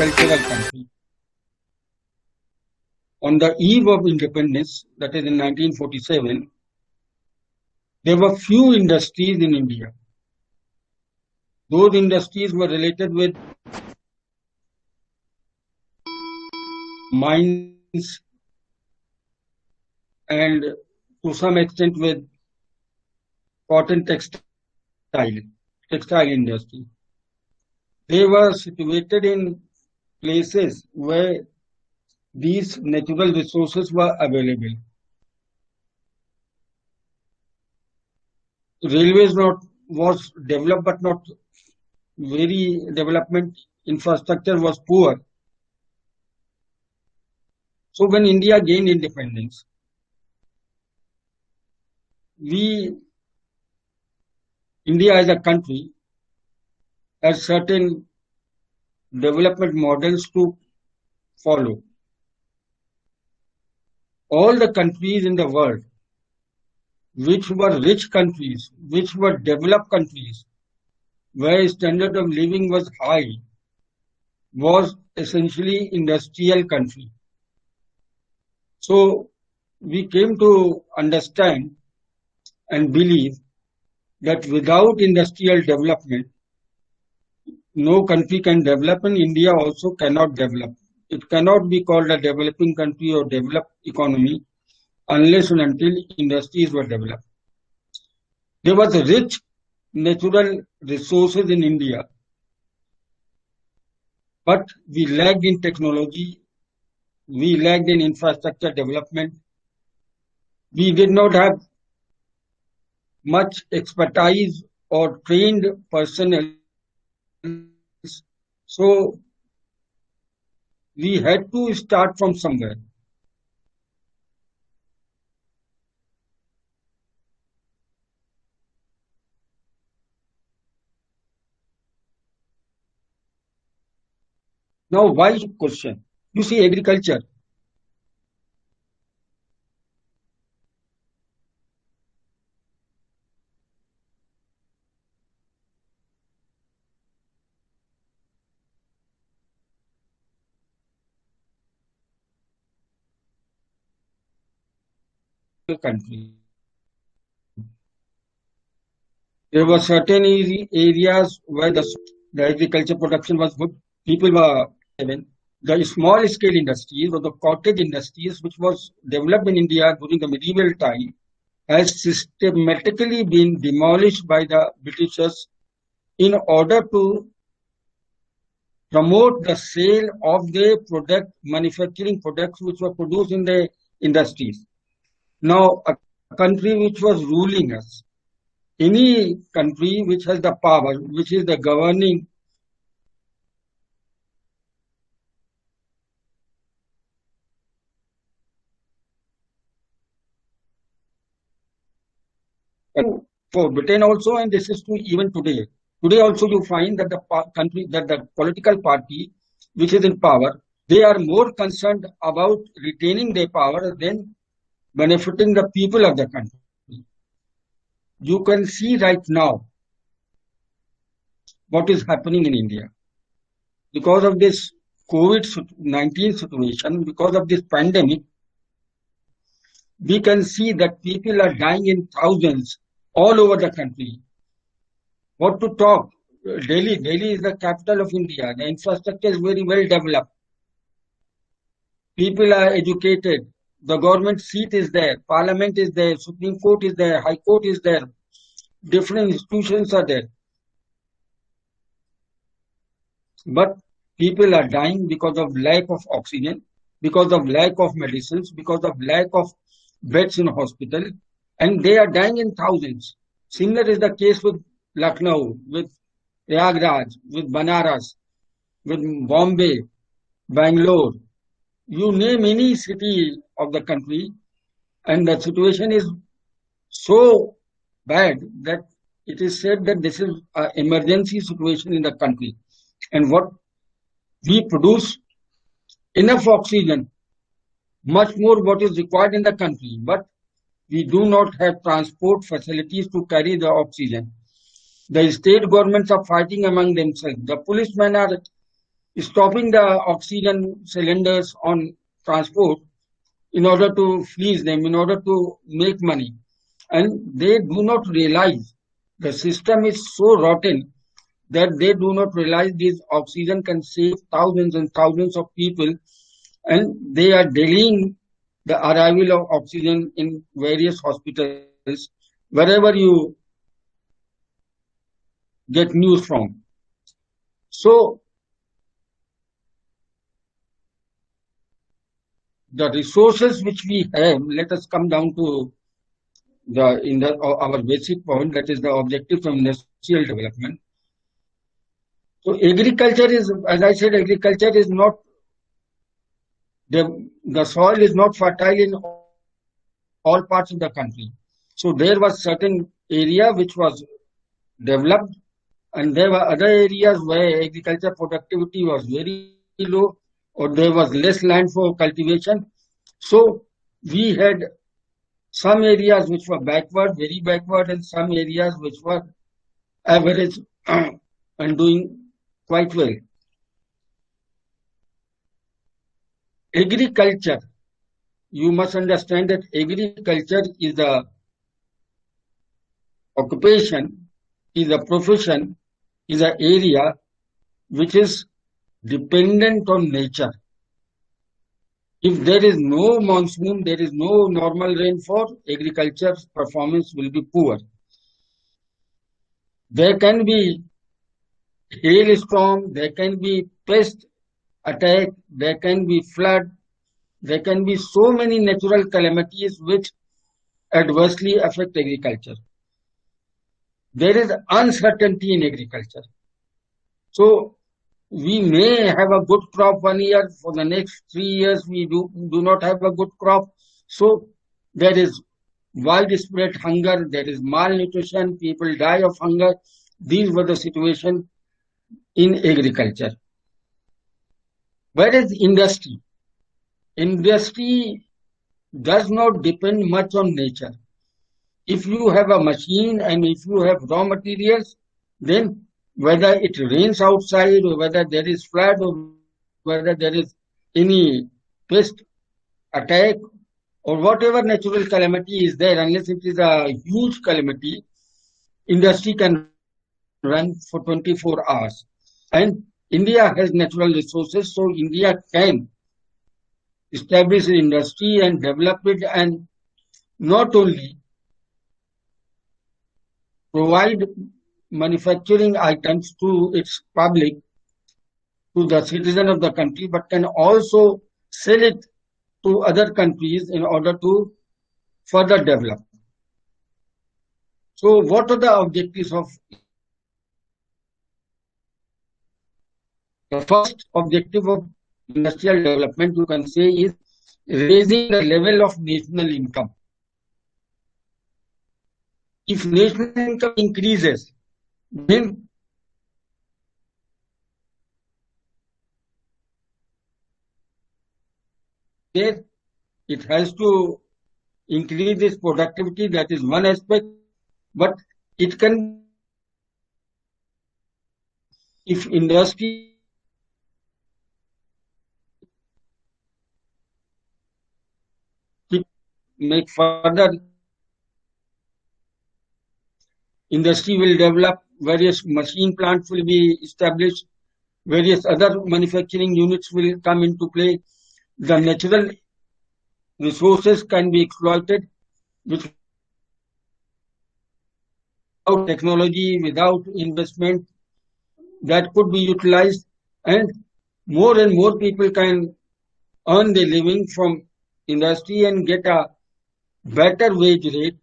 agricultural country. On the eve of independence, that is in 1947, there were few industries in India. Those industries were related with mines and to some extent with cotton textile industry. They were situated in places where these natural resources were available. Railways was developed, but not very development. Infrastructure was poor. So when India gained independence, India as a country has certain development models to follow. All the countries in the world, which were rich countries, which were developed countries, where standard of living was high, was essentially industrial country. So we came to understand and believe that without industrial development, no country can develop, and India also cannot develop. It cannot be called a developing country or developed economy unless and until industries were developed. There was rich natural resources in India, but we lagged in technology, we lagged in infrastructure development, we did not have much expertise or trained personnel. So we had to start from somewhere. Now, why question? You see, agriculture. Country. There were certain areas where the agriculture production was good. People were the small scale industries or the cottage industries, which was developed in India during the medieval time, has systematically been demolished by the Britishers in order to promote the sale of their manufacturing products which were produced in the industries. Now, a country which was ruling us, any country which has the power, which is the governing for Britain also, and this is true even today. Today also you find that the political party which is in power, they are more concerned about retaining their power than benefiting the people of the country. You can see right now what is happening in India. Because of this COVID-19 situation, because of this pandemic, we can see that people are dying in thousands all over the country. What to talk? Delhi is the capital of India. The infrastructure is very well developed. People are educated. The government seat is there. Parliament is there. Supreme Court is there. High Court is there. Different institutions are there. But people are dying because of lack of oxygen, because of lack of medicines, because of lack of beds in hospital, and they are dying in thousands. Similar is the case with Lucknow, with Prayagraj, with Banaras, with Bombay, Bangalore. You name any city of the country, and the situation is so bad that it is said that this is an emergency situation in the country. And what we produce enough oxygen, much more what is required in the country, but we do not have transport facilities to carry the oxygen. The state governments are fighting among themselves. The policemen are stopping the oxygen cylinders on transport in order to freeze them, in order to make money. And they do not realize the system is so rotten that they do not realize this oxygen can save thousands and thousands of people, and they are delaying the arrival of oxygen in various hospitals wherever you get news from. So the resources which we have, let us come down to our basic point, that is the objectives of industrial development. So agriculture is, as I said, agriculture is not, the soil is not fertile in all parts of the country. So there was certain area which was developed, and there were other areas where agriculture productivity was very low, or there was less land for cultivation. So we had some areas which were backward, very backward, and some areas which were average and doing quite well. Agriculture, you must understand that agriculture is a occupation, is a profession, is an area which is dependent on nature. If there is no monsoon, there is no normal rainfall, agriculture's performance will be poor. There can be hailstorm, there can be pest attack, there can be flood, there can be so many natural calamities which adversely affect agriculture. There is uncertainty in agriculture. So we may have a good crop 1 year, for the next 3 years we do not have a good crop. So there is widespread hunger, there is malnutrition, people die of hunger. These were the situation in agriculture. Whereas industry does not depend much on nature. If you have a machine and if you have raw materials, then whether it rains outside or whether there is flood or whether there is any pest attack or whatever natural calamity is there, unless it is a huge calamity, industry can run for 24 hours. And India has natural resources, so India can establish an industry and develop it, and not only provide manufacturing items to its public, to the citizen of the country, but can also sell it to other countries in order to further develop. So what are the objectives of the first objective of industrial development, you can say, is raising the level of national income. If national income increases, then it has to increase its productivity, that is one aspect, but it can, if industry make further, industry will develop, various machine plants will be established, various other manufacturing units will come into play, the natural resources can be exploited, which without technology, without investment, that could be utilized, and more people can earn their living from industry and get a better wage rate,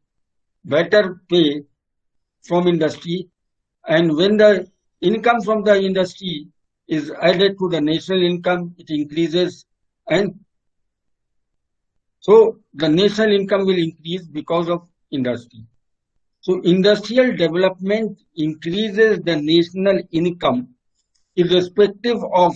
better pay from industry. And when the income from the industry is added to the national income, it increases, and so the national income will increase because of industry. So industrial development increases the national income irrespective of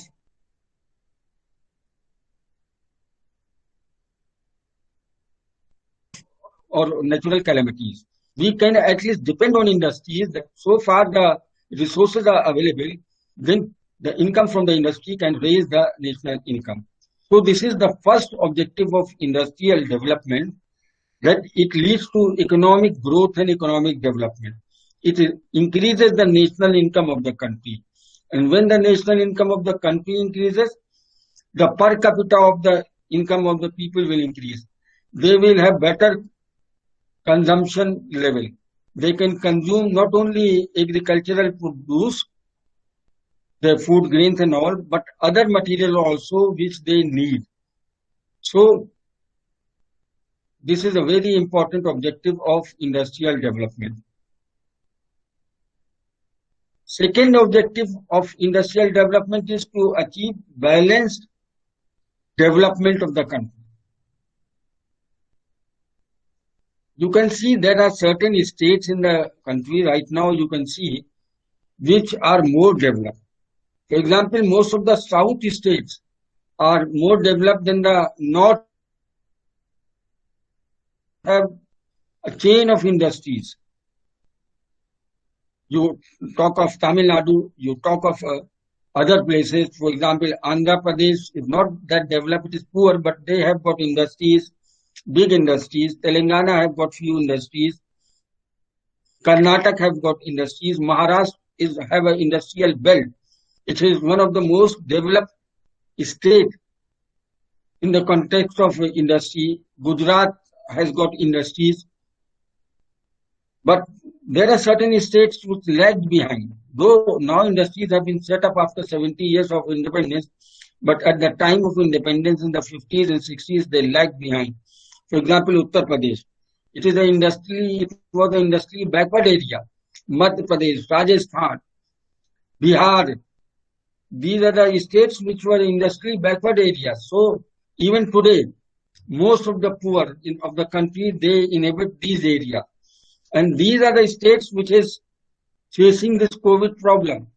or natural calamities. We can at least depend on industries that so far the resources are available, then The income from the industry can raise the national income. So this is the first objective of industrial development, that it leads to economic growth and economic development. It increases the national income of the country. And when the national income of the country increases, the per capita of the income of the people will increase. They will have better consumption level. They can consume not only agricultural produce, the food grains and all, but other material also which they need. So this is a very important objective of industrial development. Second objective of industrial development is to achieve balanced development of the country. You can see there are certain states in the country right now, you can see, which are more developed. For example, most of the south states are more developed than the north, have a chain of industries. You talk of Tamil Nadu, you talk of other places. For example, Andhra Pradesh is not that developed, it is poor, but they have got industries, big industries. Telangana have got few industries. Karnataka have got industries. Maharashtra have an industrial belt. It is one of the most developed states in the context of industry. Gujarat has got industries. But there are certain states which lagged behind. Though now industries have been set up after 70 years of independence, but at the time of independence in the 50s and 60s, they lagged behind. For example, Uttar Pradesh. It was an industry backward area. Madhya Pradesh, Rajasthan, Bihar. These are the states which were industry backward areas. So even today, most of the poor of the country, they inhabit these areas. And these are the states which is facing this COVID problem.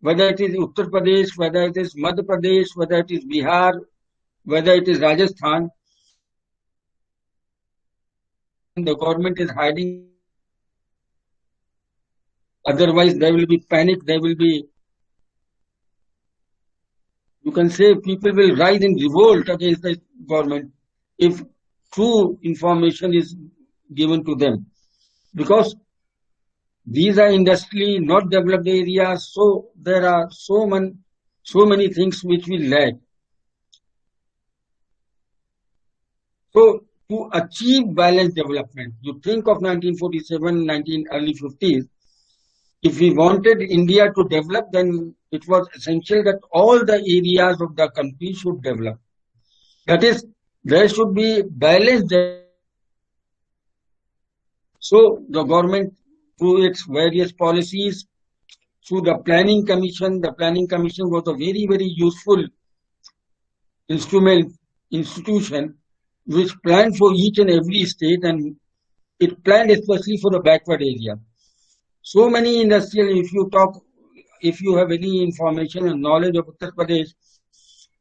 Whether it is Uttar Pradesh, whether it is Madhya Pradesh, whether it is Bihar, whether it is Rajasthan, the government is hiding. Otherwise, there will be panic, there will be, you can say, people will rise in revolt against the government if true information is given to them. Because these are industrially not developed areas, so there are so many things which we lack. So to achieve balanced development, you think of 1947, early 50s, if we wanted India to develop, then it was essential that all the areas of the country should develop. That is, there should be balanced. So the government, through its various policies, through the Planning Commission was a very, very useful institution which planned for each and every state, and it planned especially for the backward area. So many industrial, if you have any information and knowledge of Uttar Pradesh,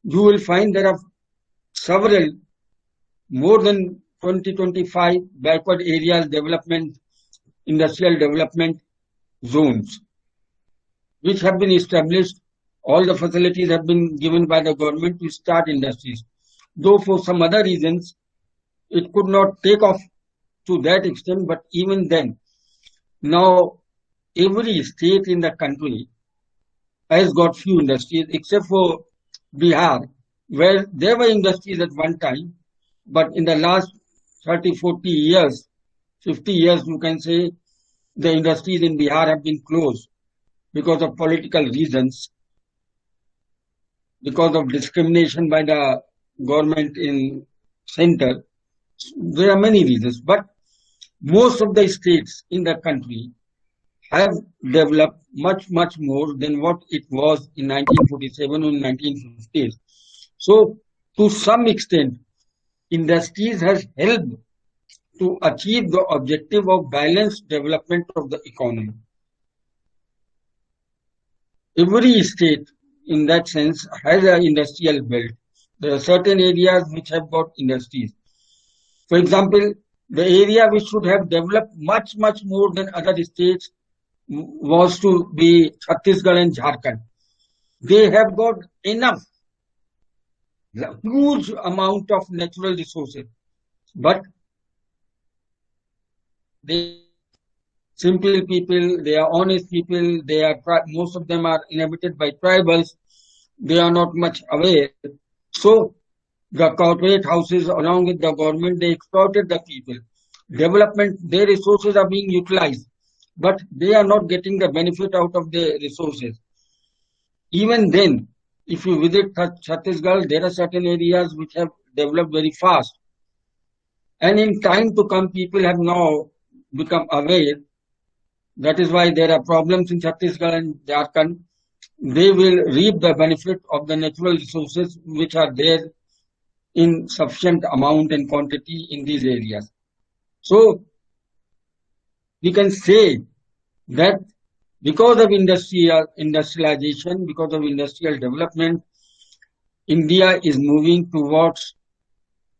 you will find there are several, more than 20-25 backward areas development, industrial development zones, which have been established. All the facilities have been given by the government to start industries. Though for some other reasons, it could not take off to that extent, but even then, now every state in the country has got few industries, except for Bihar, where there were industries at one time, but in the last 30, 40 years, 50 years, you can say, the industries in Bihar have been closed because of political reasons, because of discrimination by the government in center. There are many reasons, but most of the states in the country have developed much more than what it was in 1947 or 1950s. So to some extent, industries has helped to achieve the objective of balanced development of the economy. Every state in that sense has an industrial belt. There are certain areas which have got industries. For example, the area which should have developed much more than other states was to be Chhattisgarh and Jharkhand. They have got enough, huge amount of natural resources, but they simple people, they are honest people, they are most of them are inhabited by tribals, they are not much aware. So the corporate houses along with the government, they exploited the people. Development, their resources are being utilized, but they are not getting the benefit out of the resources. Even then, if you visit Chhattisgarh, there are certain areas which have developed very fast. And in time to come, people have now become aware. That is why there are problems in Chhattisgarh and Jharkhand. They will reap the benefit of the natural resources which are there in sufficient amount and quantity in these areas. So we can say that because of industrialization, because of industrial development, India is moving towards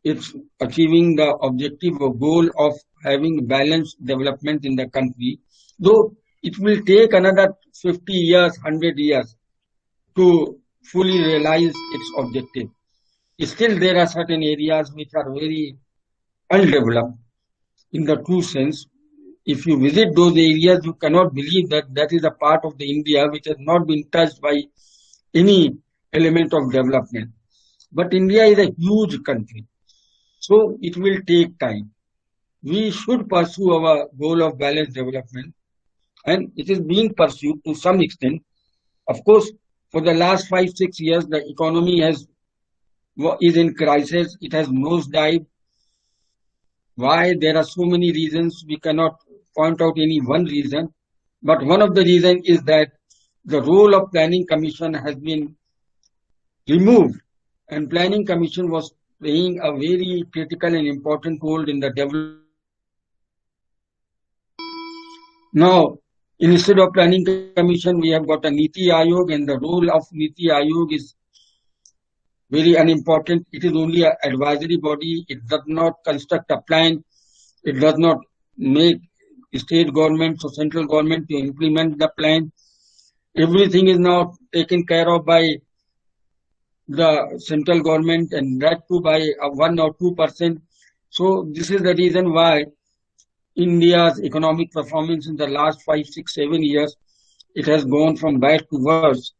its achieving the objective or goal of having balanced development in the country. Though it will take another 50 years, 100 years to fully realize its objective. Still, there are certain areas which are very undeveloped in the true sense. If you visit those areas, you cannot believe that that is a part of the India which has not been touched by any element of development. But India is a huge country, so it will take time. We should pursue our goal of balanced development, and it is being pursued to some extent. Of course, for the last 5, 6 years, the economy is in crisis. It has nosedived. Why? There are so many reasons. We cannot point out any one reason. But one of the reasons is that the role of Planning Commission has been removed. And Planning Commission was playing a very critical and important role in the development. Now, instead of Planning Commission, we have got a Niti Aayog, and the role of Niti Aayog is very unimportant. It is only an advisory body. It does not construct a plan. It does not make state governments or central government to implement the plan. Everything is now taken care of by the central government, and that too by 1 or 2%. So this is the reason why India's economic performance in the last 5, 6, 7 years, it has gone from bad to worse.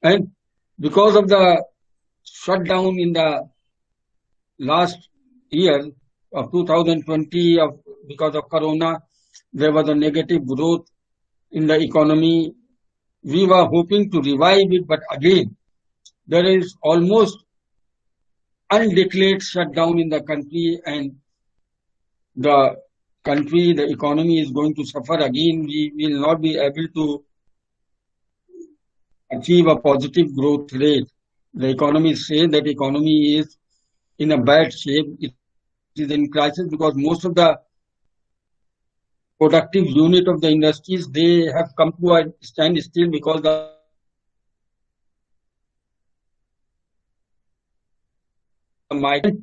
And because of the shutdown in the last year of 2020 because of Corona, there was a negative growth in the economy. We were hoping to revive it, but again, there is almost undeclared shutdown in the country, and the country, the economy is going to suffer again. We will not be able to achieve a positive growth rate. The economists say that economy is in a bad shape. It is in crisis because most of the productive unit of the industries, they have come to a standstill because the migrant.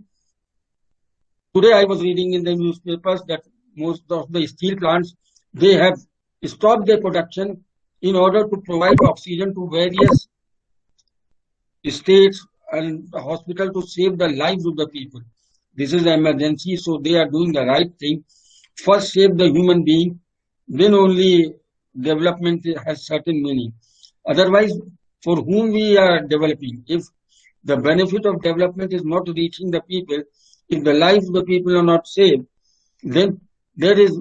Today I was reading in the newspapers that most of the steel plants, they have stopped their production in order to provide oxygen to various states and hospital to save the lives of the people. This is an emergency, so they are doing the right thing. First save the human being, then only development has certain meaning. Otherwise, for whom we are developing, if the benefit of development is not reaching the people, if the lives of the people are not saved, then there is.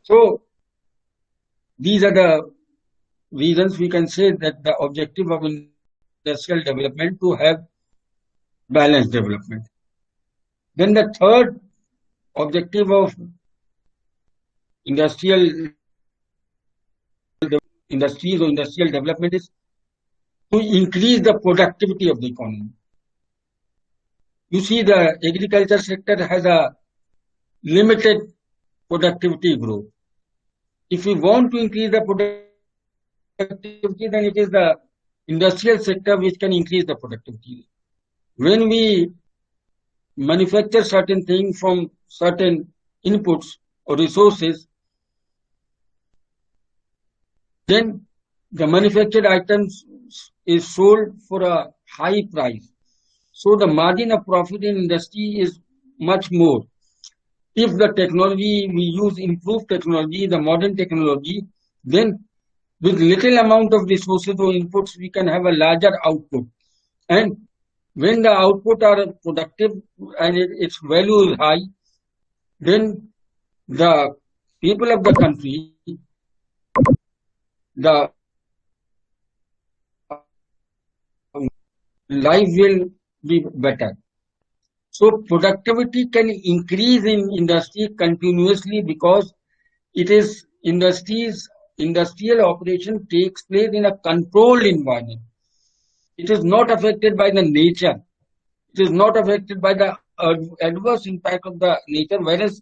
So these are the reasons we can say that the objective of industrial development to have balanced development. Then the third objective of industries or industrial development is to increase the productivity of the economy. You see, the agriculture sector has a limited productivity growth. If we want to increase the productivity, then it is the industrial sector which can increase the productivity. When we manufacture certain things from certain inputs or resources, then the manufactured items is sold for a high price. So the margin of profit in industry is much more. If the technology we use improved technology, the modern technology, then with little amount of resources or inputs, we can have a larger output. And when the output are productive and its value is high, then the people of the country, the life will be better. So productivity can increase in industry continuously because it is industrial operation takes place in a controlled environment. It is not affected by the nature. It is not affected by the adverse impact of the nature, whereas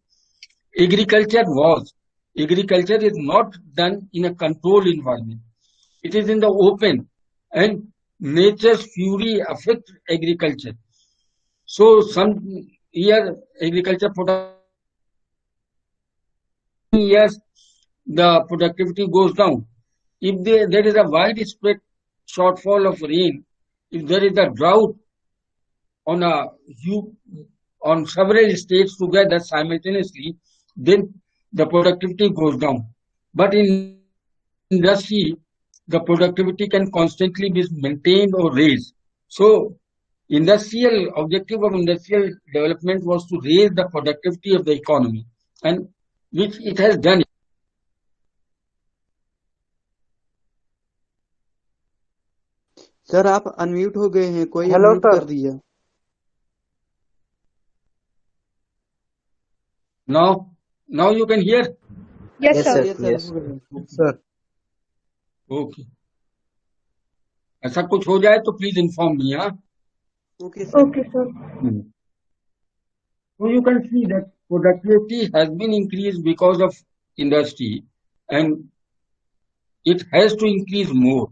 agriculture was. Agriculture is not done in a controlled environment. It is in the open, and nature's fury affects agriculture. So some year agriculture production years the productivity goes down. If there is a widespread shortfall of rain, if there is a drought on on several states together simultaneously, then the productivity goes down. But in industry, the productivity can constantly be maintained or raised. So industrial objective of industrial development was to raise the productivity of the economy, and which it has done. Sir आप unmute हो गए हैं, कोई hello unmute sir. कर दीजिए। Now you can hear. Yes, sir. Yes, Sir. Okay. ऐसा कुछ हो जाए तो प्लीज इन्फॉर्म मी. हाँ. Okay, sir. Okay, sir. So you can see that productivity has been increased because of industry, and it has to increase more,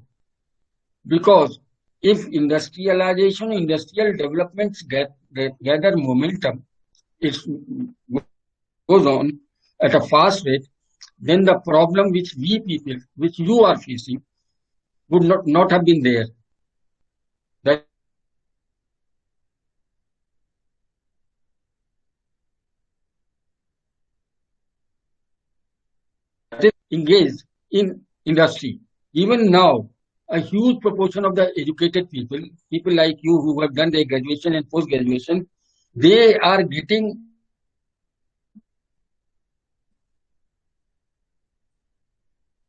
because if industrialization, industrial developments gather momentum, it goes on at a fast rate, then the problem which we people, which you are facing, would not have been there. That is engaged in industry. Even now, a huge proportion of the educated people like you who have done their graduation and post-graduation, they are getting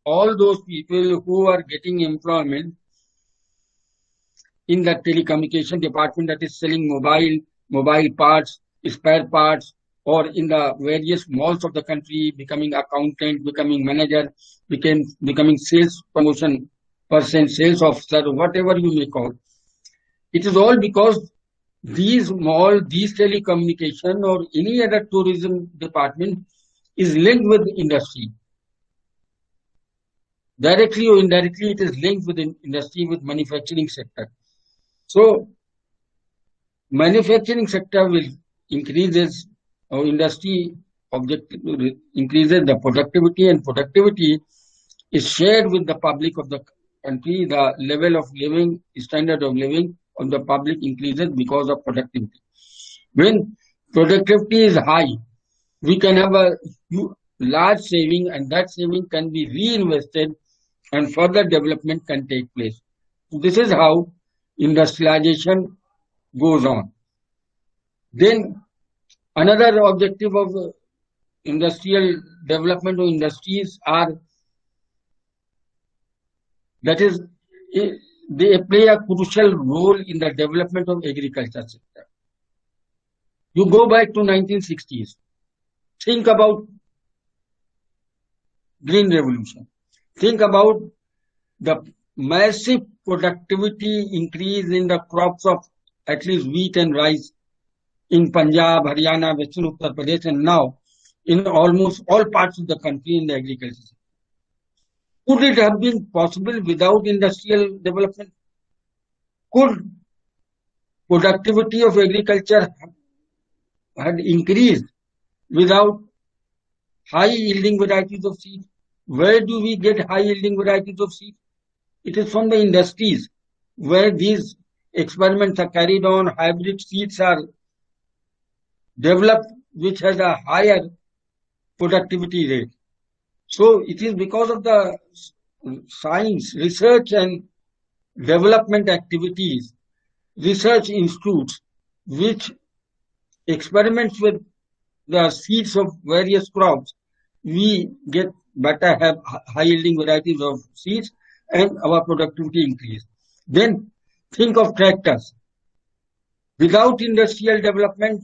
all those people who are getting employment in the telecommunication department, that is selling mobile parts, spare parts, or in the various malls of the country, becoming accountant, becoming manager, becoming sales promotion person, sales officer, whatever you may call. It is all because these malls, these telecommunication or any other tourism department is linked with industry. Directly or indirectly, it is linked with industry, with manufacturing sector. So manufacturing sector will increases, or industry objective increases the productivity, and productivity is shared with the public of the country. The level of living, standard of living of the public increases because of productivity. When productivity is high, we can have a large saving, and that saving can be reinvested and further development can take place. So this is how industrialization goes on. Then another objective of industrial development or industries are, that is, they play a crucial role in the development of agriculture sector. You go back to 1960s, think about Green Revolution, think about the massive productivity increase in the crops of at least wheat and rice in Punjab, Haryana, Western Uttar Pradesh, and now in almost all parts of the country in the agriculture sector. Could it have been possible without industrial development? Could productivity of agriculture had increased without high yielding varieties of seed? Where do we get high yielding varieties of seeds? It is from the industries where these experiments are carried on, hybrid seeds are developed, which has a higher productivity rate. So it is because of the science, research and development activities, research institutes, which experiments with the seeds of various crops, we get better, have high yielding varieties of seeds and our productivity increase. Then think of tractors. Without industrial development,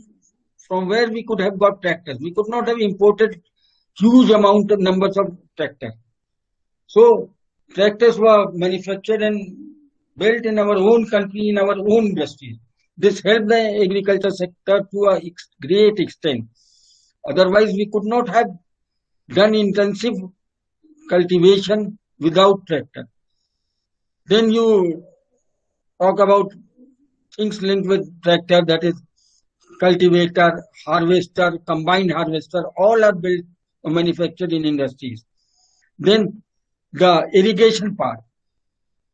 from where we could have got tractors? We could not have imported huge amount of numbers of tractors. So tractors were manufactured and built in our own country, in our own industries. This helped the agriculture sector to a great extent. Otherwise, we could not have done intensive cultivation without tractor. Then you talk about things linked with tractor, that is cultivator, harvester, combined harvester, all are built or manufactured in industries. Then the irrigation part.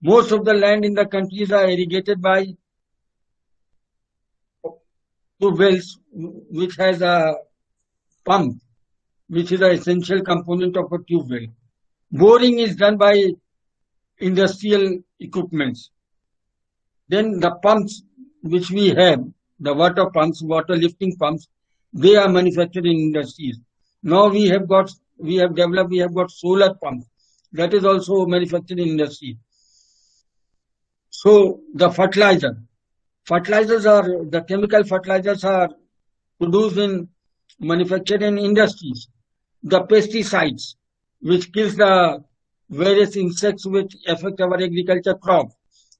Most of the land in the countries are irrigated by tube wells, which has a pump, which is an essential component of a tube well. Boring is done by industrial equipments. Then the pumps which we have, the water pumps, water lifting pumps, they are manufactured in industries. Now we have got solar pumps. That is also manufactured in industry. So the chemical fertilizers are produced in manufactured in industries. The pesticides, which kills the various insects which affect our agriculture crops,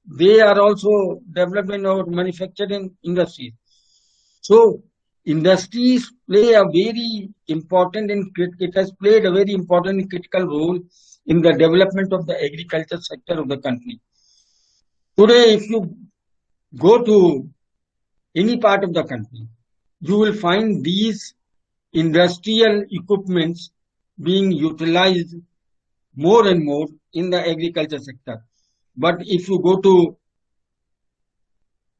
they are also developed or manufactured in industries. So industries play a very important and it has played a very important and critical role in the development of the agriculture sector of the country. Today, if you go to any part of the country, you will find these industrial equipments being utilized more and more in the agriculture sector. But if you go to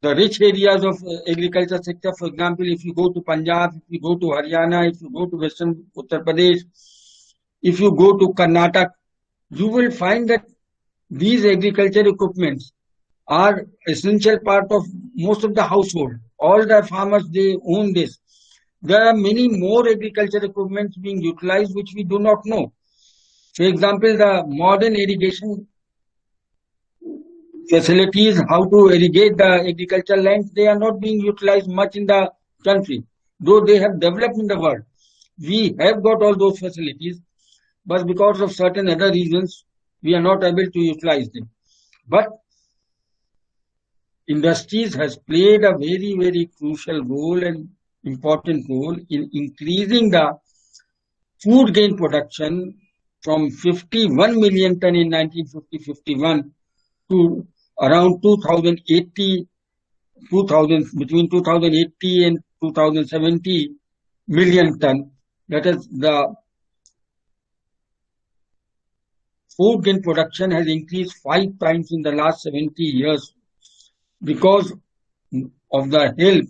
the rich areas of agriculture sector, for example, if you go to Punjab, if you go to Haryana, if you go to Western Uttar Pradesh, if you go to Karnataka, you will find that these agriculture equipments are essential part of most of the household. All the farmers, they own this. There are many more agriculture equipments being utilized which we do not know. For example, the modern irrigation facilities, how to irrigate the agricultural lands, they are not being utilized much in the country, though they have developed in the world. We have got all those facilities, but because of certain other reasons, we are not able to utilize them. But industries has played a very, very crucial role and important role in increasing the food grain production from 51 million ton in 1950-51 to around 2080, between 2080 and 2070 million ton. That is, the food grain production has increased 5 times in the last 70 years because of the help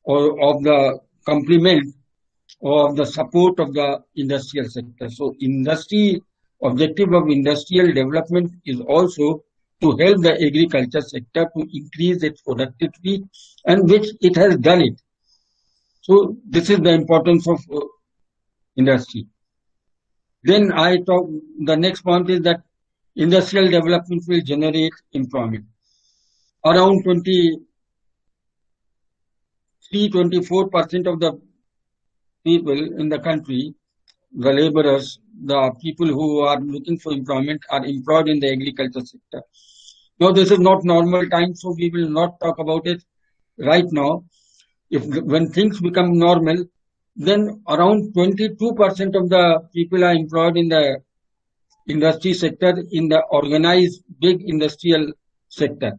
or of the complement or of the support of the industrial sector. So objective of industrial development is also to help the agriculture sector to increase its productivity, and which it has done it. So this is the importance of industry. Then the next point is that industrial development will generate employment. Around 23-24% of the people in the country, the laborers, the people who are looking for employment, are employed in the agriculture sector. Now, this is not normal time, so we will not talk about it right now. When things become normal, then around 22% of the people are employed in the industry sector, in the organized big industrial sector.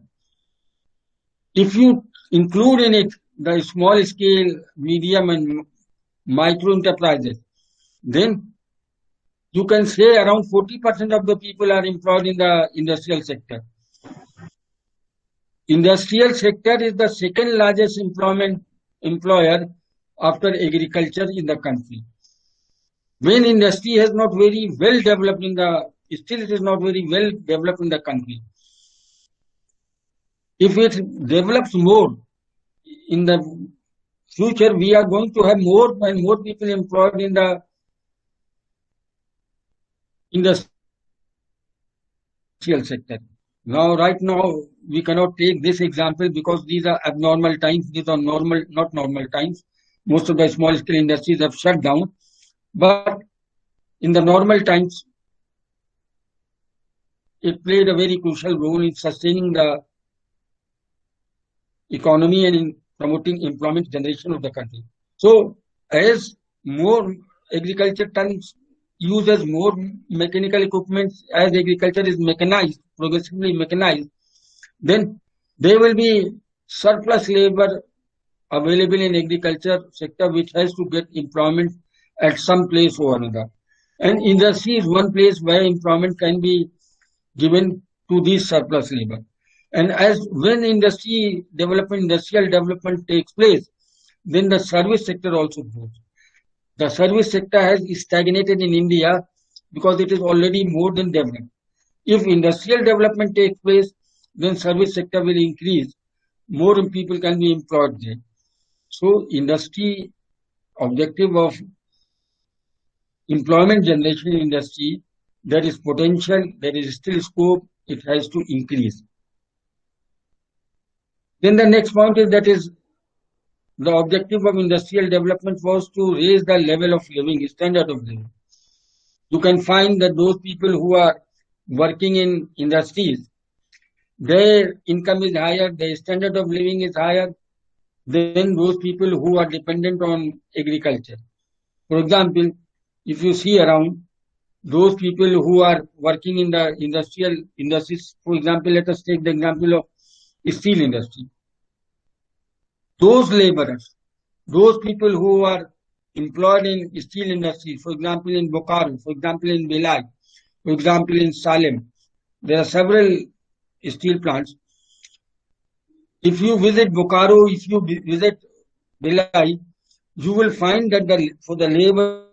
If you include in it the small scale, medium and micro enterprises, then You can say around 40% of the people are employed in the industrial sector. Industrial sector is the second largest employer after agriculture in the country. When industry has not very well developed still it is not very well developed in the country. If it develops more in the future, we are going to have more and more people employed in the industrial sector. Now, right now, we cannot take this example because these are abnormal times. These are not normal times. Most of the small scale industries have shut down. But in the normal times, it played a very crucial role in sustaining the economy and in promoting employment generation of the country. So, as more agriculture uses more mechanical equipment, as agriculture is mechanized, progressively mechanized, then there will be surplus labor available in agriculture sector which has to get employment at some place or another. And industry is one place where employment can be given to these surplus labor. And as when industrial development takes place, then the service sector also grows. The service sector has stagnated in India because it is already more than developed. If industrial development takes place, then service sector will increase. More people can be employed there. So industry objective of employment generation in industry, there is potential, there is still scope, it has to increase. Then the next point is the objective of industrial development was to raise the level of living, standard of living. You can find that those people who are working in industries, their income is higher, their standard of living is higher than those people who are dependent on agriculture. For example, if you see around those people who are working in the industrial industries, for example, let us take the example of steel industry. Those laborers, those people who are employed in steel industry, for example, in Bokaro, for example, in Bhilai, for example, in Salem, there are several steel plants. If you visit Bokaro, if you visit Bhilai, you will find that for the laborers,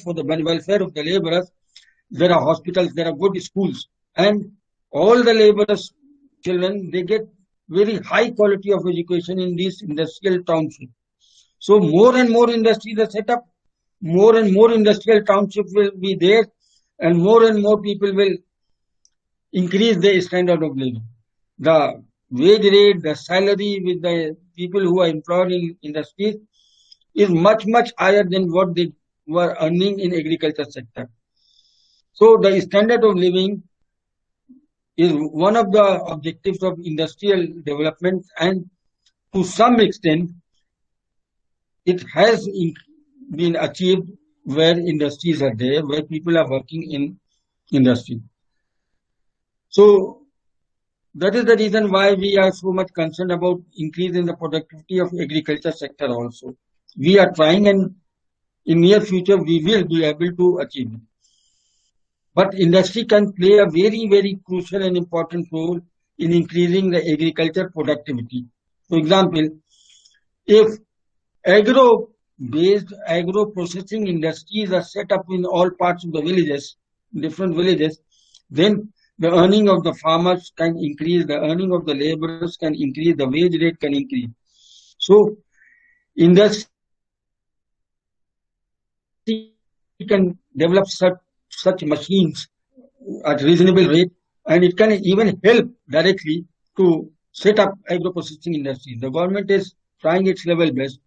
for the welfare of the laborers, there are hospitals, there are good schools, and all the laborers' children, they get very high quality of education in these industrial townships. So more and more industries are set up, more and more industrial townships will be there, and more people will increase their standard of living. The wage rate, the salary with the people who are employed in industries is much higher than what they were earning in agriculture sector. So the standard of living is one of the objectives of industrial development, and to some extent it has been achieved where industries are there, where people are working in industry. So that is the reason why we are so much concerned about increase in the productivity of agriculture sector also. We are trying, and in near future we will be able to achieve it. But industry can play a very crucial and important role in increasing the agriculture productivity. For example, if agro-based agro-processing industries are set up in all parts of the villages, different villages, then the earning of the farmers can increase, the earning of the laborers can increase, the wage rate can increase. So industry can develop such machines at reasonable rate, and it can even help directly to set up agro-processing industries. The government is trying its level best,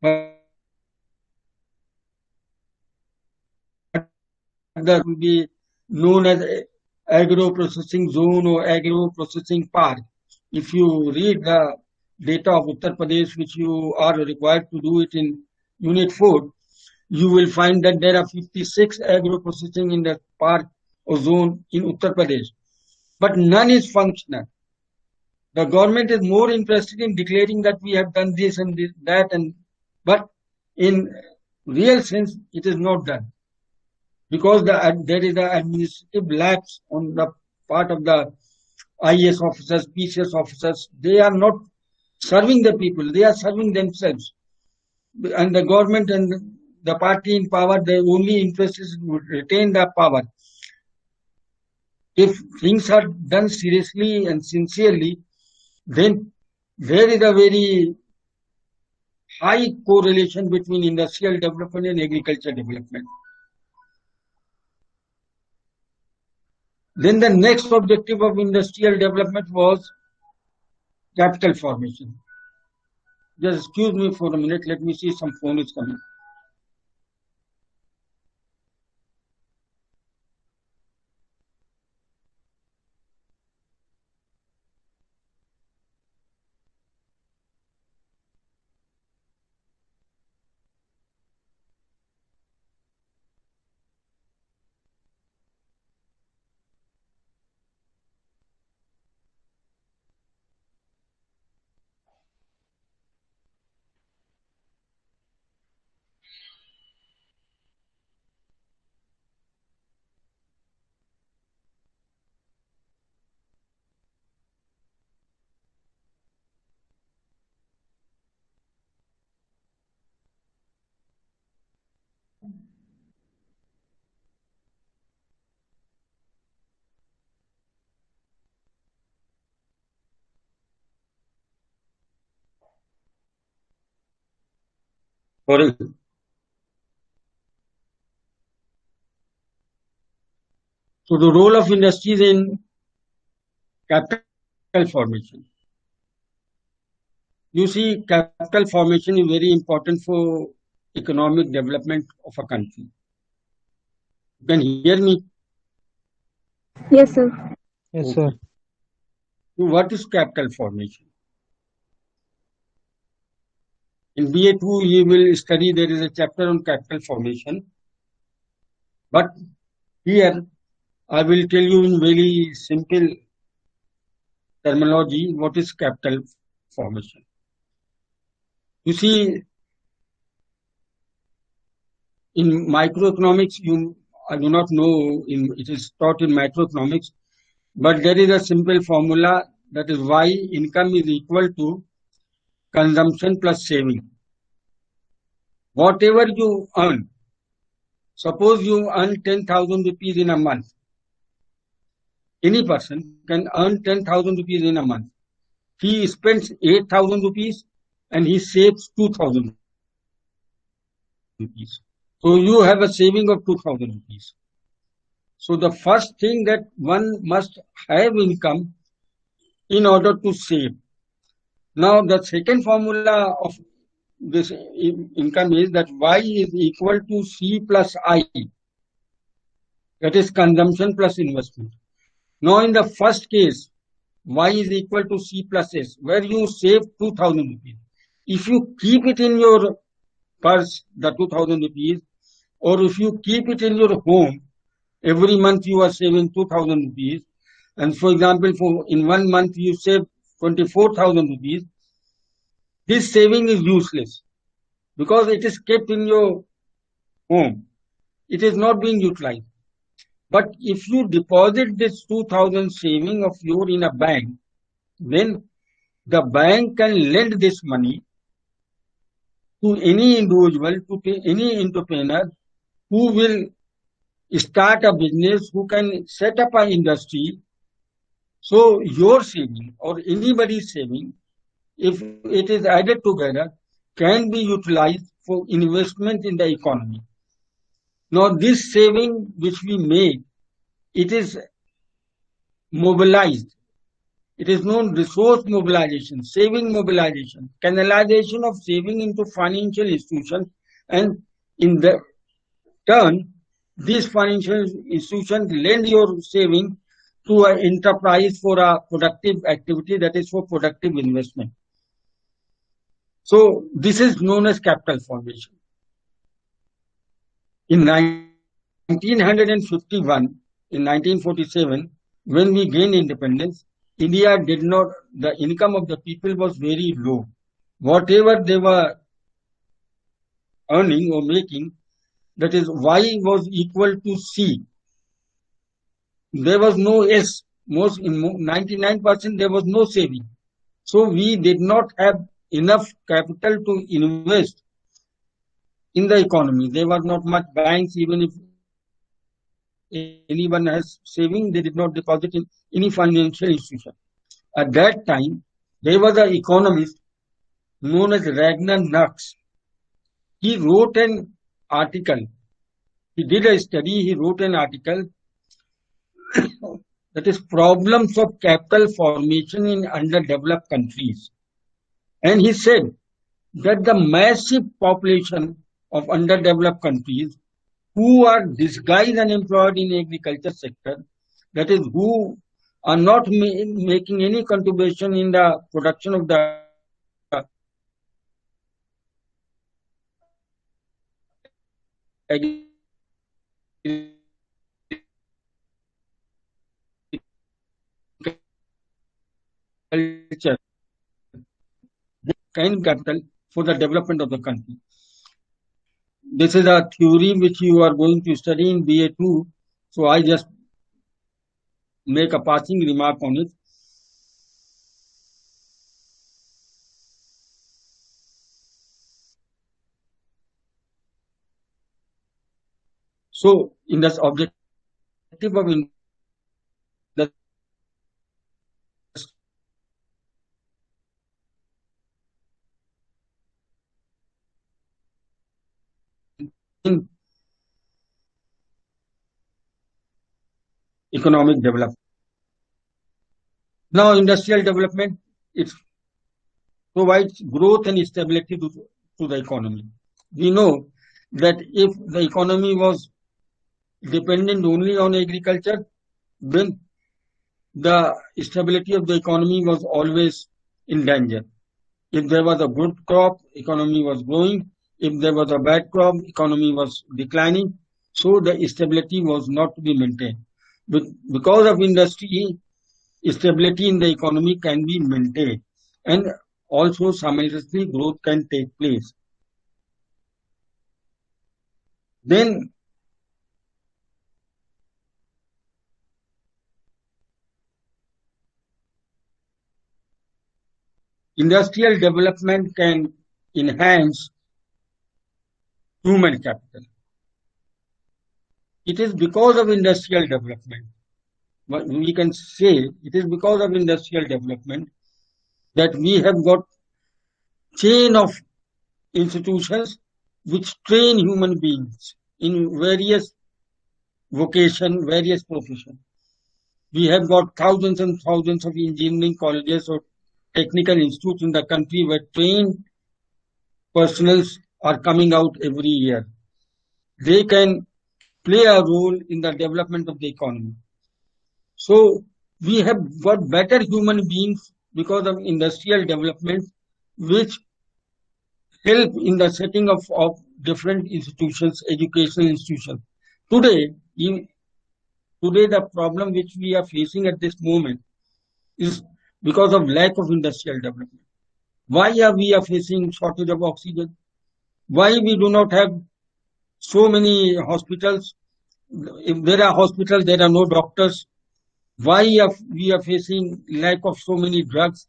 but that will be known as agro-processing zone or agro-processing park. If you read the data of Uttar Pradesh, which you are required to do it in Unit 4, you will find that there are 56 agro-processing in the park or zone in Uttar Pradesh, but none is functional. The government is more interested in declaring that we have done this and that, but in real sense, it is not done. because there is an administrative lapse on the part of the IAS officers, PCS officers. They are not serving the people, they are serving themselves. And the government and the party in power, their only interest is to retain the power. If things are done seriously and sincerely, then there is a very high correlation between industrial development and agriculture development. Then the next objective of industrial development was capital formation. Just excuse me for a minute, let me see, some phone is coming. Sorry. So the role of industries in capital formation. You see, capital formation is very important for economic development of a country. You can hear me? Yes, sir. Yes, Okay. sir. So what is capital formation? In BA2, you will study, there is a chapter on capital formation. But here, I will tell you in very simple terminology what is capital formation. You see, in microeconomics, I do not know, it is taught in microeconomics, but there is a simple formula, that is Y income is equal to consumption plus saving. Whatever you earn, suppose you earn 10,000 rupees in a month. Any person can earn 10,000 rupees in a month. He spends 8,000 rupees and he saves 2,000 rupees. So you have a saving of 2,000 rupees. So the first thing that one must have income in order to save. Now the second formula of this income is that Y is equal to C plus I. That is consumption plus investment. Now in the first case, Y is equal to C plus S, where you save 2,000 rupees. If you keep it in your purse, the 2,000 rupees, or if you keep it in your home, every month you are saving 2,000 rupees. And for example, in 1 month you save 24,000 rupees. This saving is useless because it is kept in your home. It is not being utilized. But if you deposit this 2,000 saving of yours in a bank, then the bank can lend this money to any individual, to any entrepreneur who will start a business, who can set up an industry. So your saving or anybody's saving, if it is added together, can be utilized for investment in the economy. Now this saving which we make, it is mobilized. It is known resource mobilization, saving mobilization, canalization of saving into financial institutions, and in the turn, these financial institutions lend your saving to an enterprise for a productive activity, that is for productive investment. So this is known as capital formation. In 1951, in 1947, when we gained independence, India did not, the income of the people was very low. Whatever they were earning or making, that is Y was equal to C. There was no S. Most in 99% there was no saving. So we did not have enough capital to invest in the economy. There was not much banks. Even if anyone has saving, they did not deposit in any financial institution. At that time, there was an economist known as Ragnar Knox. He wrote an article. He did a study. He wrote an article that is problems of capital formation in underdeveloped countries. And he said that the massive population of underdeveloped countries who are disguised unemployed in agriculture sector, that is, who are not making any contribution in the production of the agriculture, kind capital for the development of the country. This is a theory which you are going to study in BA2. So I just make a passing remark on it. So in this objective of the economic development. Now, industrial development, it provides growth and stability to the economy. We know that if the economy was dependent only on agriculture, then the stability of the economy was always in danger. If there was a good crop, economy was growing. If there was a bad crop, economy was declining. So the stability was not to be maintained. But because of industry, stability in the economy can be maintained, and also simultaneously growth can take place. Then industrial development can enhance human capital. It is because of industrial development, we can say it is because of industrial development that we have got chain of institutions which train human beings in various vocation, various professions. We have got thousands and thousands of engineering colleges or technical institutes in the country where trained personnels are coming out every year. They can play a role in the development of the economy. So we have got better human beings because of industrial development, which help in the setting of different institutions, educational institutions. Today, the problem which we are facing at this moment is because of lack of industrial development. Why are we facing shortage of oxygen? Why we do not have so many hospitals? If there are hospitals, there are no doctors. Why we are facing lack of so many drugs?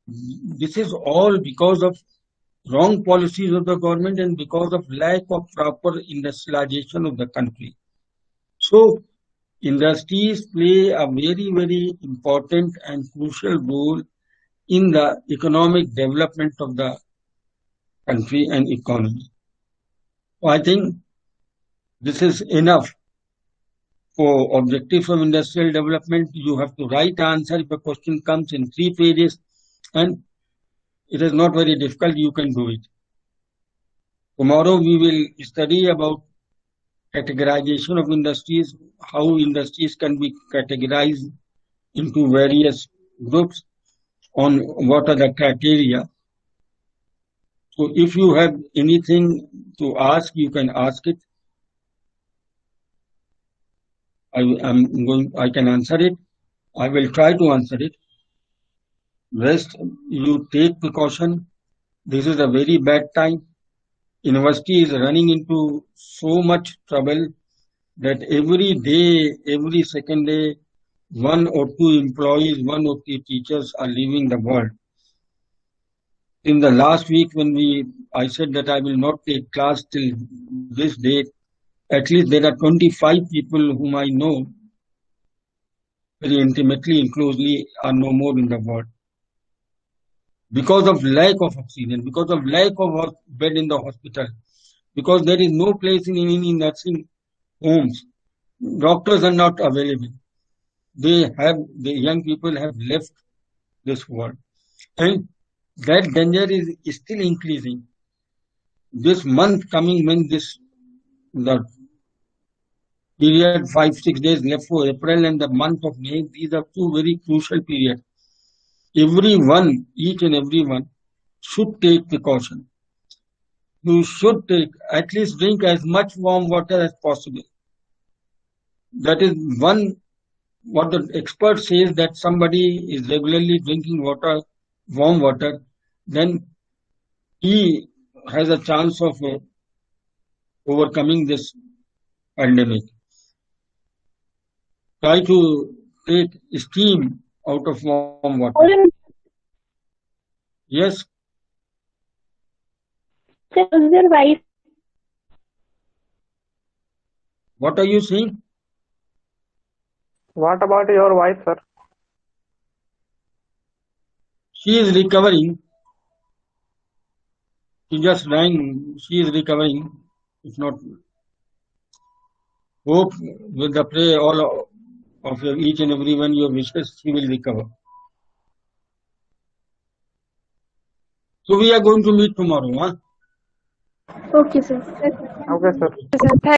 This is all because of wrong policies of the government and because of lack of proper industrialization of the country. So industries play a very, very important and crucial role in the economic development of the country and economy. So I think this is enough for objectives of industrial development. You have to write answer if a question comes in 3 pages, and it is not very difficult. You can do it. Tomorrow we will study about categorization of industries, how industries can be categorized into various groups, on what are the criteria. So if you have anything to ask, you can ask it. I can answer it. I will try to answer it. Rest, you take precaution. This is a very bad time. university is running into so much trouble that every day, every second day, one or two employees, one or two teachers are leaving the world. In the last week, when I said that I will not take class till this date, at least there are 25 people whom I know very intimately and closely are no more in the world. Because of lack of oxygen, because of lack of bed in the hospital, because there is no place in any nursing homes. Doctors are not available. The young people have left this world. And that danger is still increasing. This month coming, when the period 5-6 days left for April and the month of May, these are two very crucial periods. Everyone, each and everyone, should take precaution. You should at least drink as much warm water as possible. That is what the expert says, that somebody is regularly drinking warm water, then he has a chance of overcoming this pandemic. Try to take steam out of warm water. Yes. Sir, is your wife? What are you saying? What about your wife, sir? She is recovering. She just rang. She is recovering. If not, hope with the prayer all of each and everyone your wishes, she will recover. So we are going to meet tomorrow, huh? Okay, sir. Okay, sir.